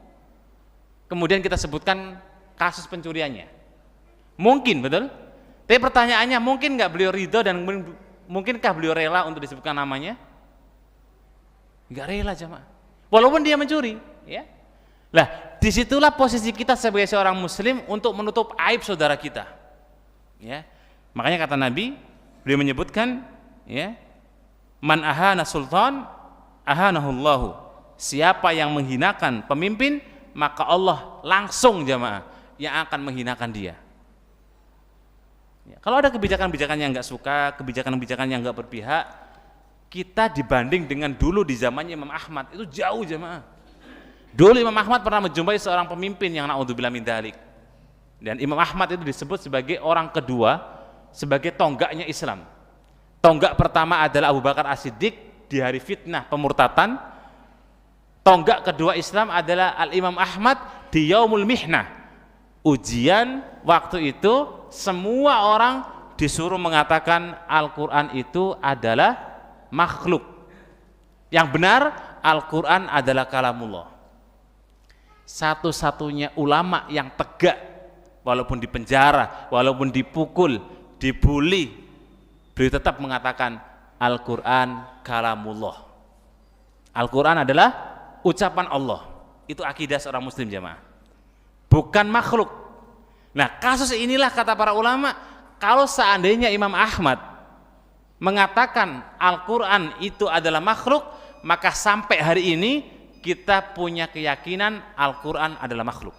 kemudian kita sebutkan kasus pencuriannya? Mungkin, betul? Tapi pertanyaannya, mungkin nggak beliau ridho dan mungkinkah beliau rela untuk disebutkan namanya? Nggak rela jemaah, walaupun dia mencuri, ya. Lah, disitulah posisi kita sebagai seorang muslim untuk menutup aib saudara kita, ya. Makanya kata Nabi, beliau menyebutkan, ya, man ahana sultan ahanahullahu. Siapa yang menghinakan pemimpin, maka Allah langsung jamaah yang akan menghinakan dia. Ya, kalau ada kebijakan-kebijakan yang nggak suka, kebijakan-kebijakan yang nggak berpihak, kita dibanding dengan dulu di zamannya Imam Ahmad itu jauh jamaah. Dulu Imam Ahmad pernah menjumpai seorang pemimpin yang naudzubillah min dzalik. Dan Imam Ahmad itu disebut sebagai orang kedua, sebagai tonggaknya Islam. Tonggak pertama adalah Abu Bakar As-Siddiq di hari fitnah pemurtatan. Tonggak kedua Islam adalah Al-Imam Ahmad di Yaumul Mihnah. Ujian waktu itu semua orang disuruh mengatakan Al-Quran itu adalah makhluk. Yang benar Al-Quran adalah kalamullah. Satu-satunya ulama yang tegak walaupun dipenjara, walaupun dipukul, dibully, beliau tetap mengatakan Al-Quran kalamullah. Al-Quran adalah ucapan Allah. Itu akidah seorang muslim jamaah, bukan makhluk. Nah, kasus inilah kata para ulama, kalau seandainya Imam Ahmad mengatakan Al-Quran itu adalah makhluk, maka sampai hari ini kita punya keyakinan Al-Quran adalah makhluk.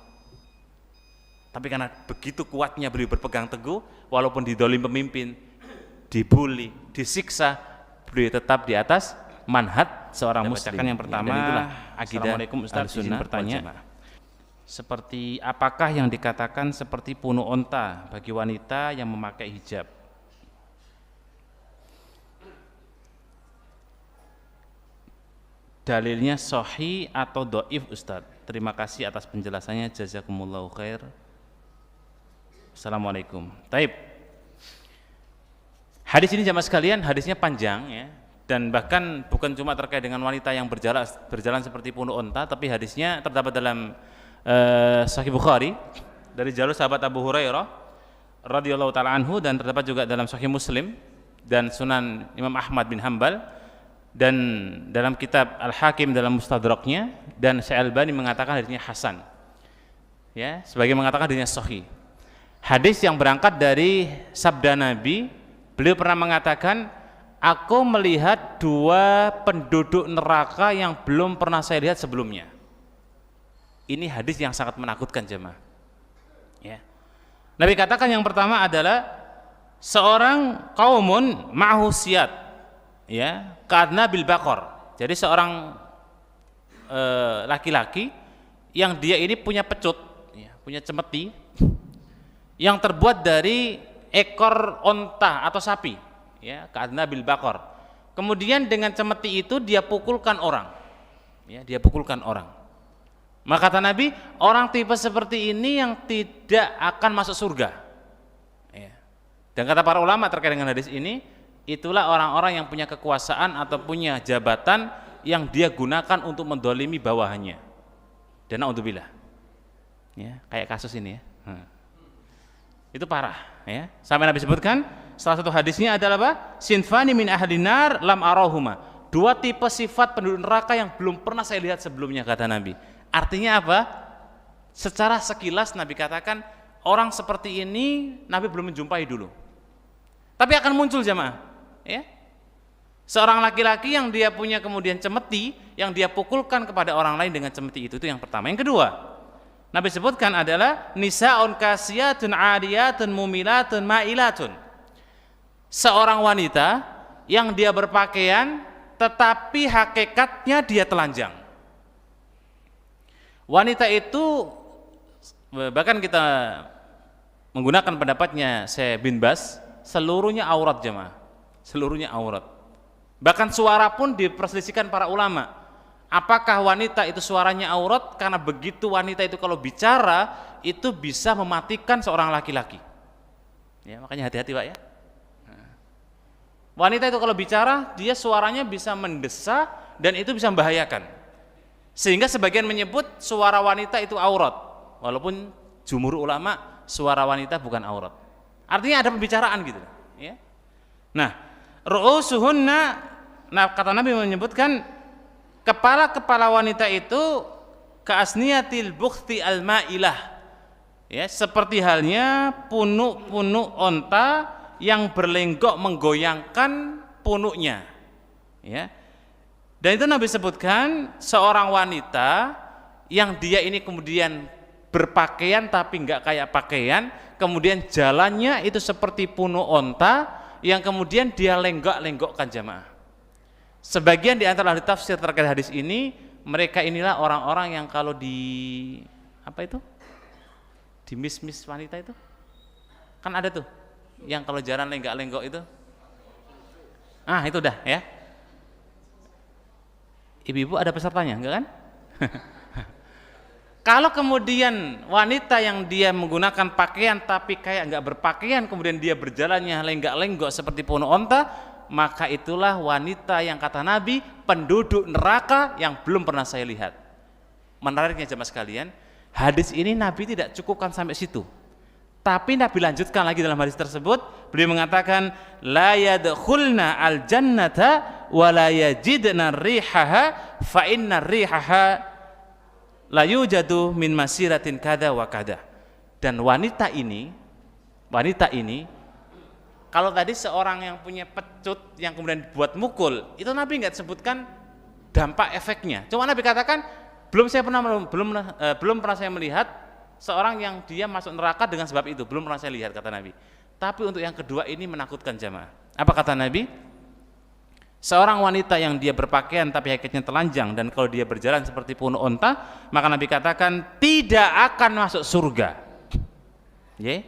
Tapi karena begitu kuatnya beliau berpegang teguh, walaupun didolim pemimpin, dibully, disiksa, beliau tetap di atas manhaj seorang muslim. Yang pertama, Assalamualaikum Ustaz, izin bertanya. Seperti apakah yang dikatakan seperti punuk onta bagi wanita yang memakai hijab? Dalilnya sahih atau dhaif Ustaz? Terima kasih atas penjelasannya, jazakumullahu khair. Assalamualaikum. Taib. Hadis ini jamaah sekalian, hadisnya panjang, ya, dan bahkan bukan cuma terkait dengan wanita yang berjalan seperti punuk onta, tapi hadisnya terdapat dalam Sahih Bukhari dari jalur sahabat Abu Hurairah radhiyallahu taala anhu, dan terdapat juga dalam Sahih Muslim dan Sunan Imam Ahmad bin Hanbal, dan dalam kitab Al-Hakim dalam Mustadraknya, dan Syekh Albani mengatakan hadisnya hasan, ya, sebagai mengatakan hadisnya sahih. Hadis yang berangkat dari sabda Nabi, beliau pernah mengatakan, aku melihat dua penduduk neraka yang belum pernah saya lihat sebelumnya. Ini hadis yang sangat menakutkan jemaah, ya. Nabi katakan yang pertama adalah seorang kaumun ma'hu siyat, ya, karena bil baqar. Jadi seorang laki-laki yang dia ini punya pecut, ya, punya cemeti yang terbuat dari ekor onta atau sapi, ya, ka'adna bil baqar. Kemudian dengan cemeti itu dia pukulkan orang. Ya, dia pukulkan orang. Maka kata Nabi, orang tipe seperti ini yang tidak akan masuk surga. Ya. Dan kata para ulama terkait dengan hadis ini, itulah orang-orang yang punya kekuasaan atau punya jabatan yang dia gunakan untuk mendolimi bawahannya. Dan na'udzubillah. Ya, kayak kasus ini ya. Itu parah ya. Sampai Nabi sebutkan salah satu hadisnya adalah apa? Sinfani min ahli nar lam arahuma. Dua tipe sifat penduduk neraka yang belum pernah saya lihat sebelumnya, kata Nabi. Artinya apa? Secara sekilas Nabi katakan orang seperti ini Nabi belum menjumpai dulu. Tapi akan muncul jamaah, ya. Seorang laki-laki yang dia punya kemudian cemeti, yang dia pukulkan kepada orang lain dengan cemeti itu yang pertama. Yang kedua, Nabi sebutkan adalah nisaun kasiyatun adiyatun mumilatun mailatun. Seorang wanita yang dia berpakaian tetapi hakikatnya dia telanjang. Wanita itu, bahkan kita menggunakan pendapatnya Syekh bin Baz, seluruhnya aurat jemaah, seluruhnya aurat. Bahkan suara pun diperselisihkan para ulama. Apakah wanita itu suaranya aurat? Karena begitu wanita itu kalau bicara itu bisa mematikan seorang laki-laki. Ya, makanya hati-hati Pak ya. Wanita itu kalau bicara dia suaranya bisa mendesak dan itu bisa membahayakan. Sehingga sebagian menyebut suara wanita itu aurat, walaupun jumhur ulama suara wanita bukan aurat. Artinya ada pembicaraan gitu, ya. Nah, ru'usuhunna, nah kata Nabi menyebutkan kepala-kepala wanita itu ka'asniyatil bukhti al-ma'ilah. Ya, seperti halnya punuk-punuk onta yang berlenggok menggoyangkan punuknya. Ya. Dan itu Nabi sebutkan seorang wanita yang dia ini kemudian berpakaian tapi enggak kayak pakaian, kemudian jalannya itu seperti punuk onta yang kemudian dia lenggok-lenggokkan jamaah. Sebagian di antara ahli tafsir terkait hadis ini, mereka inilah orang-orang yang kalau di apa itu? Di mis-mis wanita itu. Kan ada tuh yang kalau jalan lenggak-lenggok itu. Ah, itu dah ya. Ibu-ibu ada pesertanya, enggak kan? Kalau kemudian wanita yang dia menggunakan pakaian tapi kayak enggak berpakaian, kemudian dia berjalannya lenggak-lenggok seperti punuk onta, maka itulah wanita yang kata Nabi penduduk neraka yang belum pernah saya lihat. Menariknya jemaah sekalian, hadis ini Nabi tidak cukupkan sampai situ. Tapi Nabi lanjutkan lagi dalam hadis tersebut, beliau mengatakan la yadkhulna al-jannata wa la yajidna rihaha fa inna rihaha la yujadu min masiratin kada wa kada. Dan wanita ini kalau tadi seorang yang punya pecut yang kemudian dibuat mukul, itu Nabi enggak sebutkan dampak efeknya. Cuma Nabi katakan belum pernah saya melihat seorang yang dia masuk neraka dengan sebab itu, belum pernah saya lihat kata Nabi. Tapi untuk yang kedua ini menakutkan jamaah. Apa kata Nabi? Seorang wanita yang dia berpakaian tapi hakikatnya telanjang dan kalau dia berjalan seperti punuk onta, maka Nabi katakan tidak akan masuk surga. Ya?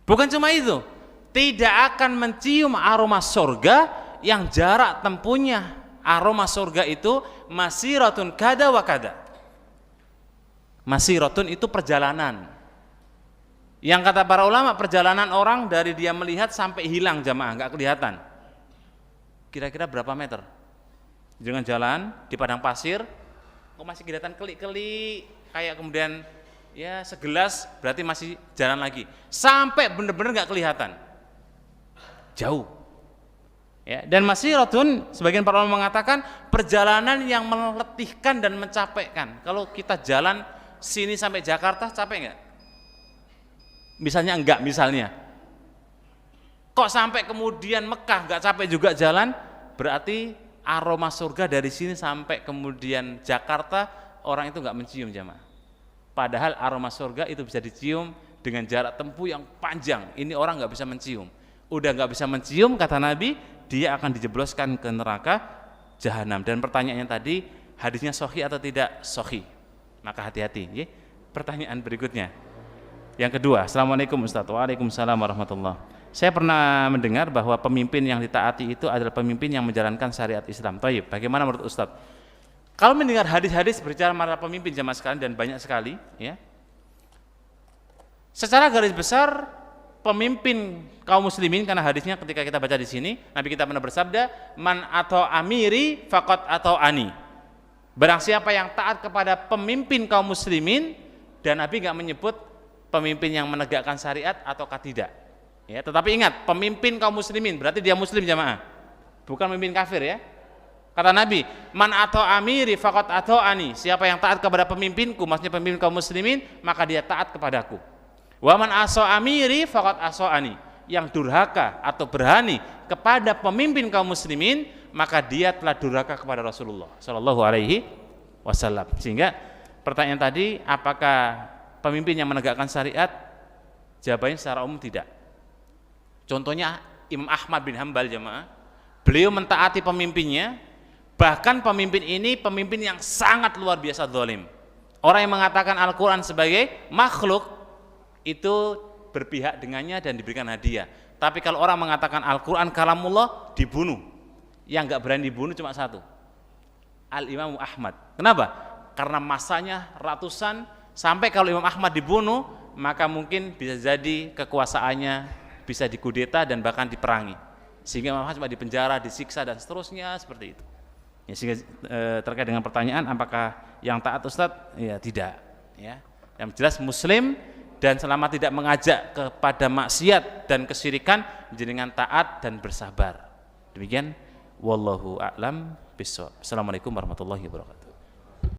Bukan cuma itu, tidak akan mencium aroma surga yang jarak tempuhnya aroma surga itu masiratun kada wa kada. Masiratun itu perjalanan. Yang kata para ulama perjalanan orang dari dia melihat sampai hilang jamaah, enggak kelihatan. Kira-kira berapa meter? Jangan jalan di padang pasir, kok masih kelihatan kelik-kelik, kayak kemudian ya segelas, berarti masih jalan lagi. Sampai benar-benar enggak kelihatan. Jauh. Ya, dan masiratun sebagian para ulama mengatakan perjalanan yang meletihkan dan mencapekkan. Kalau kita jalan sini sampai Jakarta capek enggak? Misalnya enggak, misalnya. Kok sampai kemudian Mekah enggak capek juga jalan? Berarti aroma surga dari sini sampai kemudian Jakarta orang itu enggak mencium jamaah. Padahal aroma surga itu bisa dicium dengan jarak tempuh yang panjang. Ini orang enggak bisa mencium. Udah enggak bisa mencium kata Nabi, dia akan dijebloskan ke neraka jahanam. Dan pertanyaannya tadi, hadisnya sahih atau tidak? Sahih. Maka hati-hati ya. Pertanyaan berikutnya yang kedua. Assalamualaikum Ustaz. Waalaikumsalam warahmatullahi. Saya pernah mendengar bahwa pemimpin yang ditaati itu adalah pemimpin yang menjalankan syariat Islam. Thayyib, bagaimana menurut Ustadz? Kalau mendengar hadis-hadis berbicara para pemimpin jamaah sekalian, dan banyak sekali, ya. Secara garis besar pemimpin kaum muslimin, karena hadisnya ketika kita baca di sini, Nabi kita pernah bersabda, man atau amiri faqat atau ani. Barang siapa yang taat kepada pemimpin kaum muslimin, dan Nabi enggak menyebut pemimpin yang menegakkan syariat ataukah tidak. Ya, tetapi ingat, pemimpin kaum muslimin berarti dia muslim jamaah, bukan pemimpin kafir ya. Kata Nabi, man atau amiri faqat atau ani. Siapa yang taat kepada pemimpinku, maksudnya pemimpin kaum muslimin, maka dia taat kepadaku. Wa man aso amiri faqat aso ani. Yang durhaka atau berani kepada pemimpin kaum muslimin, maka dia telah durhaka kepada Rasulullah Shallallahu Alaihi Wasallam. Sehingga pertanyaan tadi, apakah pemimpin yang menegakkan syariat? Jawabannya secara umum tidak. Contohnya Imam Ahmad bin Hanbal jemaah, beliau mentaati pemimpinnya, bahkan pemimpin ini pemimpin yang sangat luar biasa zalim. Orang yang mengatakan Al-Quran sebagai makhluk itu berpihak dengannya dan diberikan hadiah. Tapi kalau orang mengatakan Al-Quran kalamullah, dibunuh. Yang enggak berani dibunuh cuma satu, Al-Imam Ahmad. Kenapa? Karena masanya ratusan, sampai kalau Imam Ahmad dibunuh, maka mungkin bisa jadi kekuasaannya bisa dikudeta dan bahkan diperangi, sehingga Imam Ahmad cuma dipenjara, disiksa dan seterusnya seperti itu. Ya, sehingga terkait dengan pertanyaan apakah yang taat Ustadz? Ya tidak. Ya, yang jelas Muslim, dan selama tidak mengajak kepada maksiat dan kesyirikan, jenengan taat dan bersabar. Demikian, wallahu a'lam bishawab. Assalamualaikum warahmatullahi wabarakatuh.